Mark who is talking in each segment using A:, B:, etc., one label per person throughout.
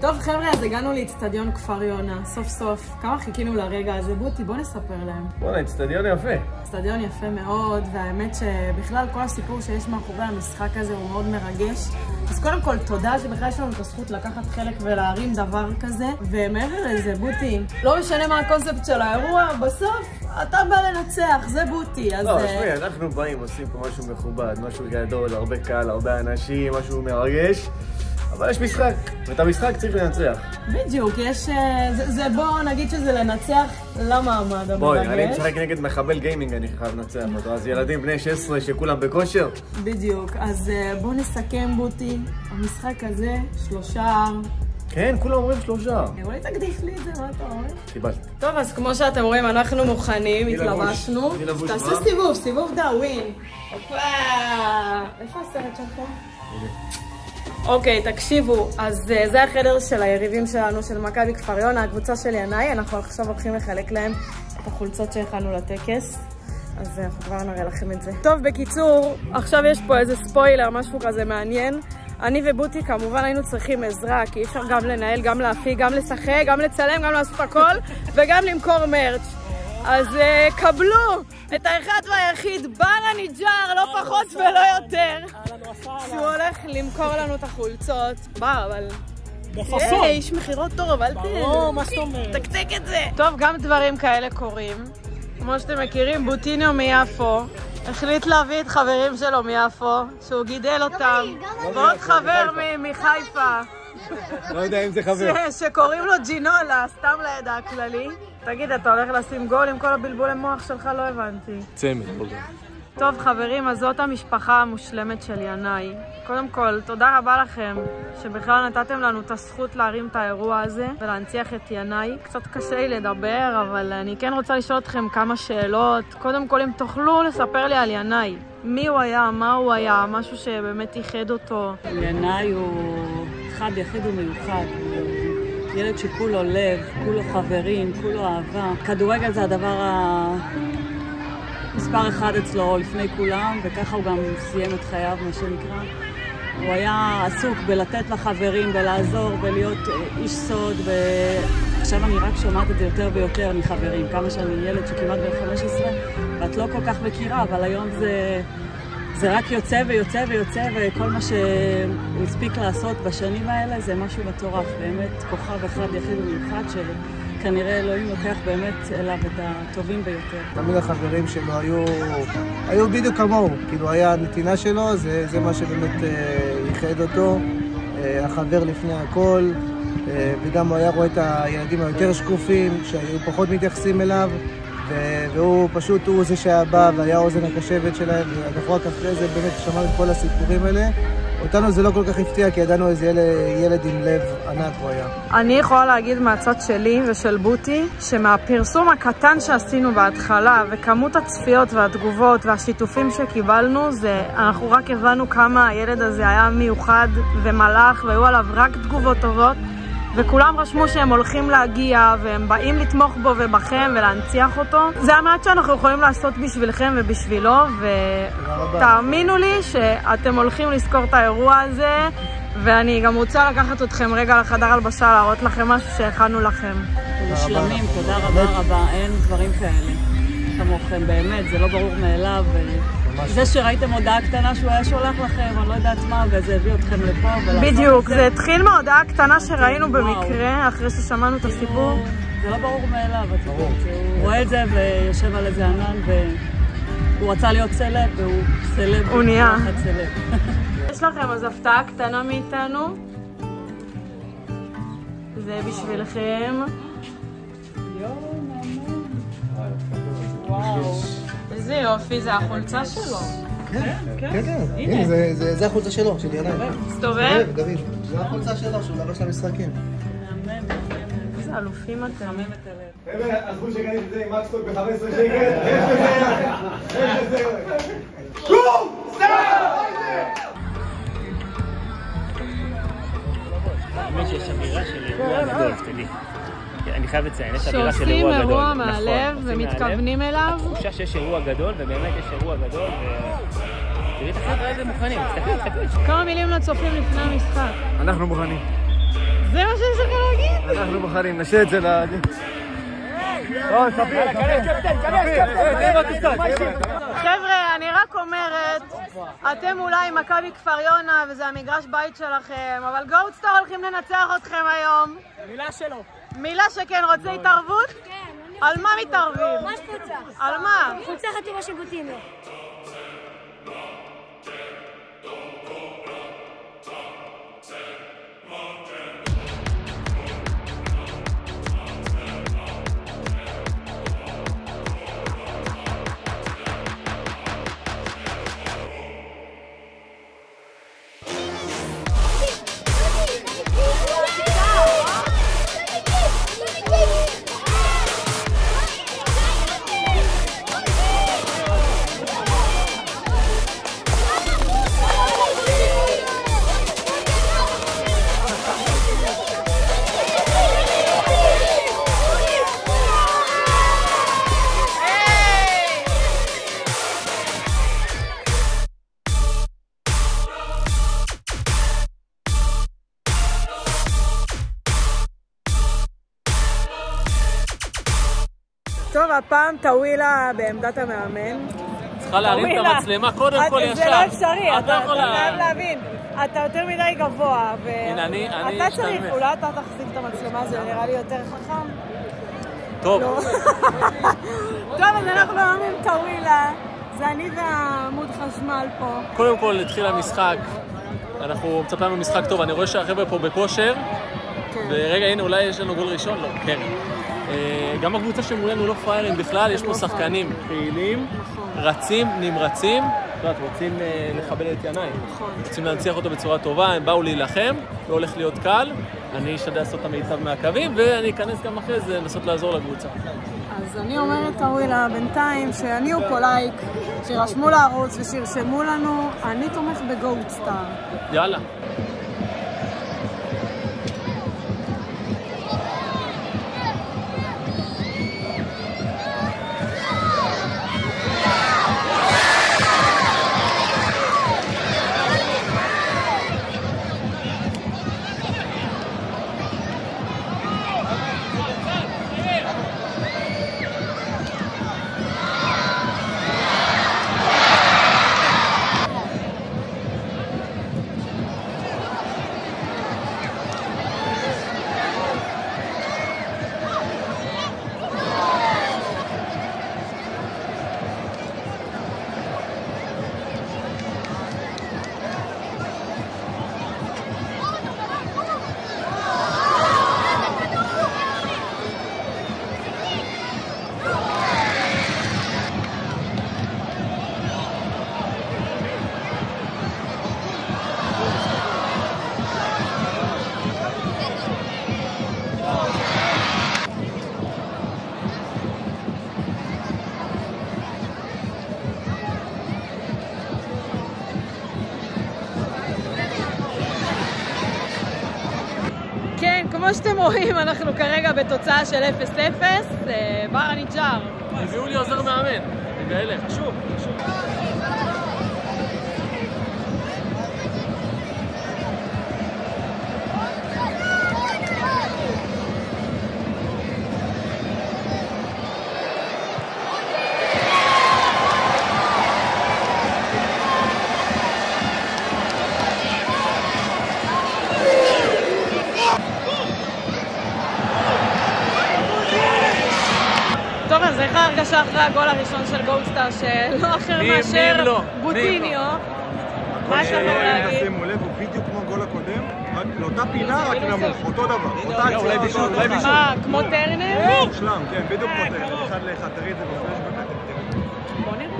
A: טוב חבר'ה, אז הגענו לאצטדיון כפר יונה, סוף סוף. כמה חיכינו לרגע הזה, בוטי, בוא נספר להם.
B: בוא'נה, אצטדיון יפה.
A: אצטדיון יפה מאוד, והאמת שבכלל כל הסיפור שיש מאחורי המשחק הזה הוא מאוד מרגש. אז קודם כל, תודה שבכלל יש לנו את הזכות לקחת חלק ולהרים דבר כזה. ומעבר לזה, בוטי, לא משנה מה הקונספט של האירוע, בסוף אתה בא לנצח, זה בוטי. אז...
B: לא, שמי, אנחנו באים, עושים פה משהו מכובד, משהו גדול, הרבה קהל, הרבה אנשים, משהו מרגש. אבל יש משחק, ואת המשחק צריך לנצח.
A: בדיוק, יש... זה בוא נגיד שזה לנצח למעמד המרגש.
B: בואי, אני משחק נגד מחבל גיימינג, אני חייב לנצח אותו. אז ילדים בני 16 שכולם בכושר.
A: בדיוק, אז בוא נסכם בוטי. המשחק הזה, 3 שער.
B: כן, כולם אומרים 3 שער.
A: אולי תקדיש לי את זה, מה אתה אומר?
B: קיבלת.
A: טוב, אז כמו שאתם רואים, אנחנו מוכנים, התלבשנו. תעשו סיבוב, סיבוב דאווין. איפה הסרט שלך? אוקיי, תקשיבו, אז זה החדר של היריבים שלנו, של מכבי כפר יונה, הקבוצה של ינאי. אנחנו עכשיו הולכים לחלק להם את החולצות שהכנו לטקס, אז אנחנו כבר נראה לכם את זה. טוב, בקיצור, עכשיו יש פה איזה ספוילר, משהו כזה מעניין. אני ובוטי כמובן היינו צריכים עזרה, כי אי אפשר גם לנהל, גם להפיק, גם לשחק, גם לצלם, גם לעשות הכל, וגם למכור מרץ'. אז קבלו את האחד והיחיד, בנה ניג'אר, לא פחות ולא יותר. שהוא הולך למכור לנו את החולצות. בר, אבל...
C: בפסון.
A: איש מחירות טוב, אל
C: ברור, מה זאת אומרת?
A: תקתק את זה. טוב, גם דברים כאלה קורים. כמו שאתם מכירים, בוטיניו מיפו החליט להביא את חברים שלו מיפו, שהוא גידל אותם. ועוד חבר מחיפה.
B: לא יודע אם זה חבר.
A: שקוראים לו ג'ינולה, סתם לידע הכללי. תגיד, אתה הולך לשים גול עם כל הבלבול מוח שלך? לא הבנתי.
B: צמד, בוגר.
A: טוב חברים, אז זאת המשפחה המושלמת של ינאי. קודם כל, תודה רבה לכם שבכלל נתתם לנו את הזכות להרים את האירוע הזה ולהנציח את ינאי. קצת קשה לי לדבר, אבל אני כן רוצה לשאול אתכם כמה שאלות. קודם כל, אם תוכלו לספר לי על ינאי. מי הוא היה, מה הוא היה, משהו שבאמת ייחד אותו.
C: ינאי הוא אחד יחיד ומיוחד. ילד שכולו לב, כולו חברים, כולו אהבה. כדורגל זה הדבר מספר 1 אצלו לפני כולם, וככה הוא גם סיים את חייו, מה שנקרא. הוא היה עסוק בלתת לחברים, בלעזור, בלהיות איש סוד, ועכשיו אני רק שומעת את זה יותר ויותר מחברים. כמה שאני ילד שכמעט בן 15, ואת לא כל כך מכירה, אבל היום זה רק יוצא ויוצא ויוצא, וכל מה שהוא הספיק לעשות בשנים האלה זה משהו מטורף. באמת כוכב אחד יחיד ומיוחד שכנראה אלוהים לוקח באמת אליו את הטובים ביותר.
D: תמיד החברים שלו היו בדיוק כמוהו, כאילו היה הנתינה שלו, זה מה שבאמת ייחד אותו, החבר לפני הכל, וגם הוא היה רואה את הילדים היותר שקופים שהיו פחות מתייחסים אליו, והוא פשוט, הוא זה שהיה בא והיה אוזן הקשבת שלהם, ואנחנו רק אחרי זה באמת שמענו את כל הסיפורים האלה. אותנו זה לא כל כך הפתיע, כי ידענו איזה ילד עם לב ענק הוא היה. אני יכולה להגיד מהצד שלי ושל בוטי, שמהפרסום הקטן שעשינו בהתחלה, וכמות הצפיות והתגובות והשיתופים שקיבלנו, אנחנו רק הבנו כמה הילד הזה היה מיוחד ומלאך, והיו עליו רק תגובות טובות. וכולם רשמו שהם הולכים להגיע והם באים לתמוך בו ובכם ולהנציח אותו. זה המעט שאנחנו יכולים לעשות בשבילכם ובשבילו, ותאמינו לי שאתם הולכים לזכור את האירוע הזה, ואני גם רוצה לקחת אתכם רגע לחדר הלבשה להראות לכם משהו שהכנו לכם.
C: מושלמים, תודה רבה רבה, אין דברים כאלה כמוכם, באמת, זה לא ברור מאליו. זה שראיתם הודעה קטנה שהוא היה שולח לכם, אני לא יודעת מה, וזה הביא אתכם לפה.
A: בדיוק, זה התחיל מההודעה קטנה שראינו במקרה, אחרי ששמענו את הסיפור.
C: זה לא ברור מאליו, את יודעת, הוא רואה את זה ויושב על איזה ענן, והוא רצה להיות סלב, והוא סלב.
A: הוא נהיה. יש לכם אז הפתעה קטנה מאיתנו. זה בשבילכם. וואו. איזה יופי, זה החולצה שלו.
D: כן, כן, הנה, זה החולצה שלו, של ינאי.
A: מסתובב?
D: גביל, זה החולצה שלו, שהוא לבש למשחקים.
A: איזה אלופים אתם.
B: חבר'ה, עזבו שקניתי את זה עם מקסטוק ב-15 שקל. יש לזה. קום!
E: האמת שיש אווירה של אירוע גדול, שתדעי. אני חייב לציין, יש אווירה של
A: שעושים
E: אירוע גדול.
A: אירוע מהלב ומתכוונים אליו.
E: התחושה שיש אירוע גדול, ובאמת יש אירוע גדול, תראי את החבר'ה איזה מוכנים, תסתכלי.
A: כמה מילים לצופים לפני המשחק.
B: אנחנו מוכנים.
A: זה מה שזה
B: אנחנו מוכנים, נשאיר את זה ל...
A: חבר'ה, אני רק אומרת, אתם אולי מכבי כפר יונה וזה המגרש בית שלכם, אבל גולדסטאר הולכים לנצח אתכם היום.
E: מילה שלו.
A: מילה שכן, רוצה התערבות?
F: כן.
A: על מה מתערבים?
F: ממש חולצה.
A: על מה?
F: חולצה חתימה של בוטינו.
A: טוב, הפעם טווילה בעמדת המאמן.
E: צריכה להרים את המצלמה קודם כל ישר.
A: זה לא אפשרי, אתה
E: יכול
A: חייב להבין. אתה יותר מדי גבוה, ואתה צריך, אולי אתה תחזיק את המצלמה, זה נראה לי יותר חכם.
E: טוב.
A: טוב, אז אנחנו מאמנים טווילה. זה אני והעמוד חשמל פה.
E: קודם כל התחיל המשחק. אנחנו מצפים לנו משחק טוב. אני רואה שהחבר'ה פה בכושר. ורגע, הנה, אולי יש לנו גול ראשון? לא, כן. גם הקבוצה שמולנו לא פריירים בכלל, יש פה שחקנים פעילים, רצים, נמרצים, רוצים לכבד את ינאי, רוצים להנציח אותו בצורה טובה, הם באו להילחם, לא הולך להיות קל, אני אשתדל לעשות את המיטב מהקווים, ואני אכנס גם אחרי זה לנסות לעזור לקבוצה.
A: אז אני אומרת טווילה בינתיים שיניעו פה לייק, שירשמו לערוץ ושירשמו לנו, אני תומך בגולדסטאר.
E: יאללה.
A: כן, כמו שאתם רואים, אנחנו כרגע בתוצאה של 0-0, בר הנג'אר.
E: הביאו לי עוזר מאמן, אני בהלך, חשוב.
A: טוב, אז איך ההרגשה אחרי הגול הראשון של גולדסטאר, שלא אחר מאשר בוטיניו? מה יש לנו להגיד?
G: שימו לב, הוא בדיוק כמו גול הקודם, רק לאותה פינה, רק נמוך, אותו דבר. אולי בישול.
A: מה, כמו טרנר?
G: מושלם, כן, בדיוק כמו טרנר, אחד לאחד, תראי את זה בפלשבק.
A: בוא נראה.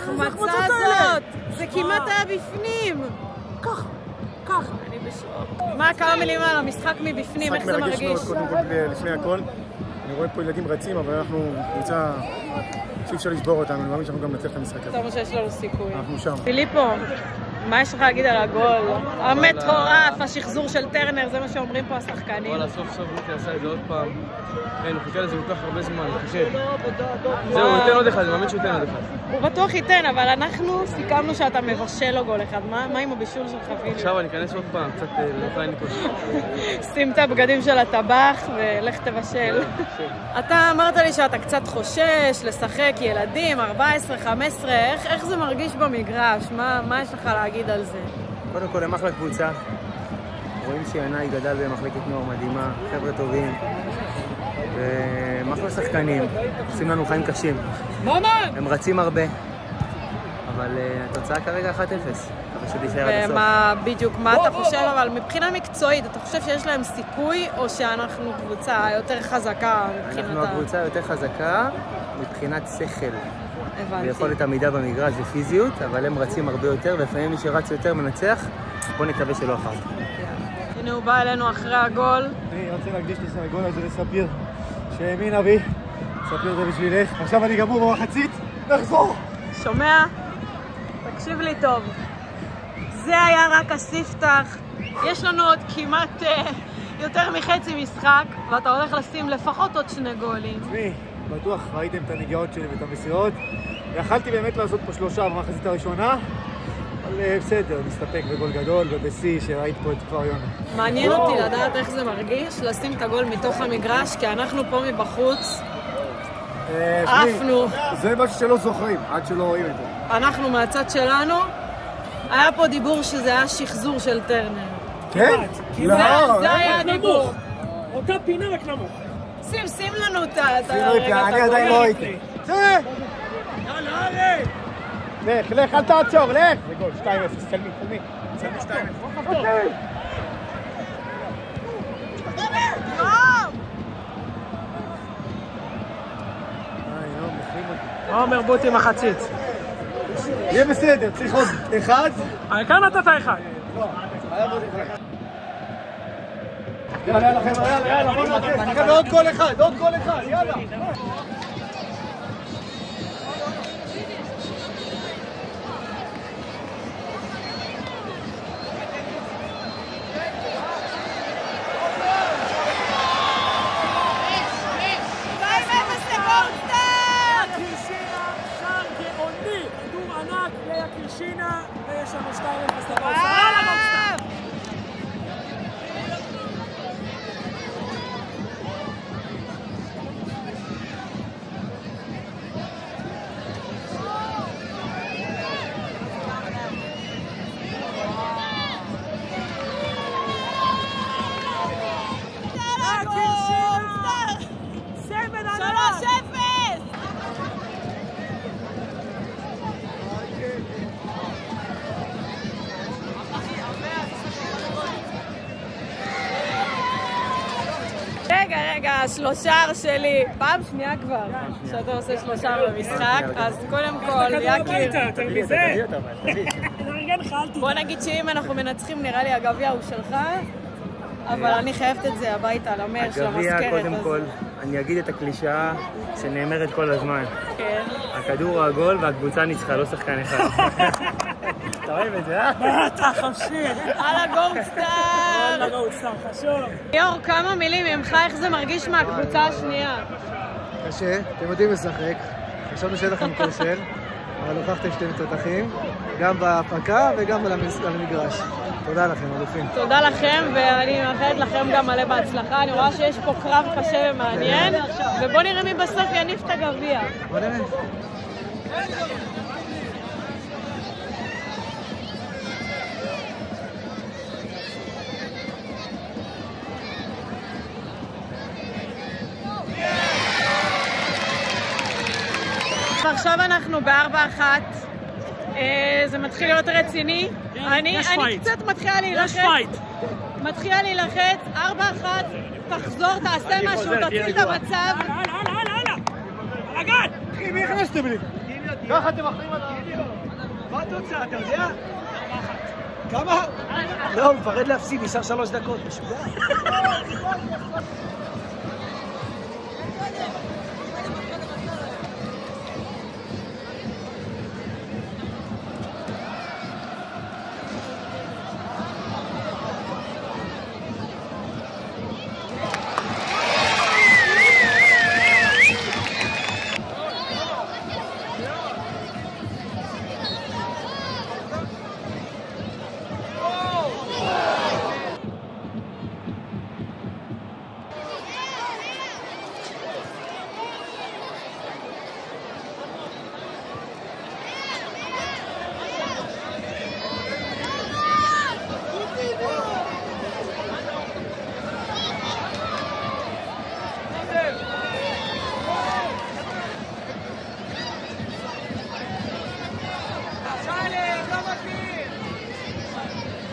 A: ההחמצה הזאת? זה כמעט היה בפנים.
E: כך.
A: אני בשוק. מה, כמה מילים על המשחק מבפנים, איך זה מרגיש?
B: משחק מרגש מאוד, קודם כל, לפני הכל. אני רואה פה ילדים רצים, אבל אנחנו קבוצה שאי אפשר לשבור אותנו, אני מאמין שאנחנו גם נצליח את המשחק הזה.
A: אתה אומר שיש לנו סיכוי.
B: אנחנו שם.
A: פיליפו, מה יש לך להגיד על הגול? המטורף, השחזור של טרנר, זה מה שאומרים פה השחקנים.
F: וואלה, סוף סוף רותי עשה את זה עוד פעם. הוא חיכה לזה כל כך הרבה זמן, קשה. זהו, הוא ייתן עוד אחד, אני מאמין שהוא ייתן עוד אחד.
A: הוא בטוח ייתן, אבל אנחנו סיכמנו שאתה מבשל לו גול אחד. מה עם הבישול שלך, פיליפ?
F: עכשיו אני אכנס עוד פעם, קצת לאוכלי ניקוש.
A: שים את הבגדים של הטבח ולך תבשל. אתה אמרת לי שאתה קצת חושש לשחק ילדים, 14, 15, איך זה מרגיש במגרש? מה יש לך להגיד על זה?
H: קודם כל, הם אחלה קבוצה. רואים שינאי גדל במחלקת נוער מדהימה, חבר'ה טובים. והם אחלה שחקנים, עושים לנו חיים קשים. הם רצים הרבה, אבל התוצאה כרגע 1-0.
A: ומה בדיוק, מה אתה חושב, אבל מבחינה מקצועית, אתה חושב שיש להם סיכוי, או שאנחנו קבוצה יותר חזקה מבחינת
H: אנחנו הקבוצה יותר חזקה מבחינת שכל.
A: הבנתי.
H: ויכולת עמידה במגרש ופיזיות, אבל הם רצים הרבה יותר, ולפעמים מי שרץ יותר מנצח, בוא נקווה שלא אחר.
A: הנה הוא בא אלינו אחרי הגול.
G: אני רוצה להקדיש את הגול הזה לספיר, שהאמינה בי. ספיר זה בשבילך. עכשיו אני גמור במחצית, נחזור!
A: שומע? תקשיב לי טוב. זה היה רק הספתח. יש לנו עוד כמעט יותר מחצי משחק, ואתה הולך לשים לפחות עוד 2 גולים.
G: תשמעי, בטוח ראיתם את הנגיעות שלי ואת המסירות. יכלתי באמת לעשות פה 3 במחצית הראשונה, אבל בסדר, נסתפק בגול גדול ובשיא שראית פה את כפר יונה.
A: מעניין אותי לדעת איך זה מרגיש לשים את הגול מתוך המגרש, כי אנחנו פה מבחוץ עפנו.
B: זה משהו שלא זוכרים, עד שלא רואים את זה.
A: אנחנו מהצד שלנו, היה פה דיבור שזה היה שחזור של טרנר.
B: כן?
A: זה היה דיבור.
E: אותה פינה רק נמוך.
A: שים לנו את הרגע.
G: אני עדיין לא ראיתי. צא! לך, אל תעצור, לך! זה גול, 2-0, צלמי. צלמי 2-0.
E: עומר בוטי מחצית.
G: יהיה בסדר, צריך עוד 1.
E: כאן נתת 1.
G: יאללה, בוא נעשה. עוד גול אחד, יאללה.
E: קרשינה, ויש לנו 2-0 לגולסטאר.
A: רגע, השלושר שלי, פעם שנייה כבר שאתה עושה שלושר במשחק, אז קודם כל, יקיר, בוא נגיד שאם אנחנו מנצחים, נראה לי הגביע הוא שלך, אבל אני חייבת את זה הביתה, למר של המזכרת.
H: הגביע, קודם כל, אני אגיד את הקלישאה שנאמרת כל הזמן.
A: כן.
H: הכדור העגול והקבוצה ניצחה, לא שחקן אחד. אתה אוהב את זה,
E: אתה חופשי.
A: על הגולדסטאר.
E: חשוב.
A: ליאור, כמה מילים ממך, איך זה מרגיש מהקבוצה השנייה?
D: קשה, אתם יודעים לשחק. חשבנו שאין לכם כושר, אבל הוכחתם שאתם תותחים, גם בהפקה וגם על המגרש. תודה לכם, אלופים.
A: תודה לכם, ואני מאחלת לכם גם מלא בהצלחה. אני רואה שיש פה קרב קשה ומעניין, ובוא נראה מי בסוף יניף את הגביע.
D: בוא נראה.
A: ועכשיו אנחנו ב4-1. זה מתחיל להיות רציני. אני קצת מתחילה להילחץ. 4-1, תחזור, תעשה משהו, תציל את המצב.
E: הגן!
G: מי הכנסתם לי? ככה אתם אחרים על כאילו. מה התוצאה, אתה יודע? כמה? לא, הוא מפרד להפסיד, נשאר 3 דקות, משוגע.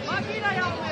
I: מה גיל היה אומר?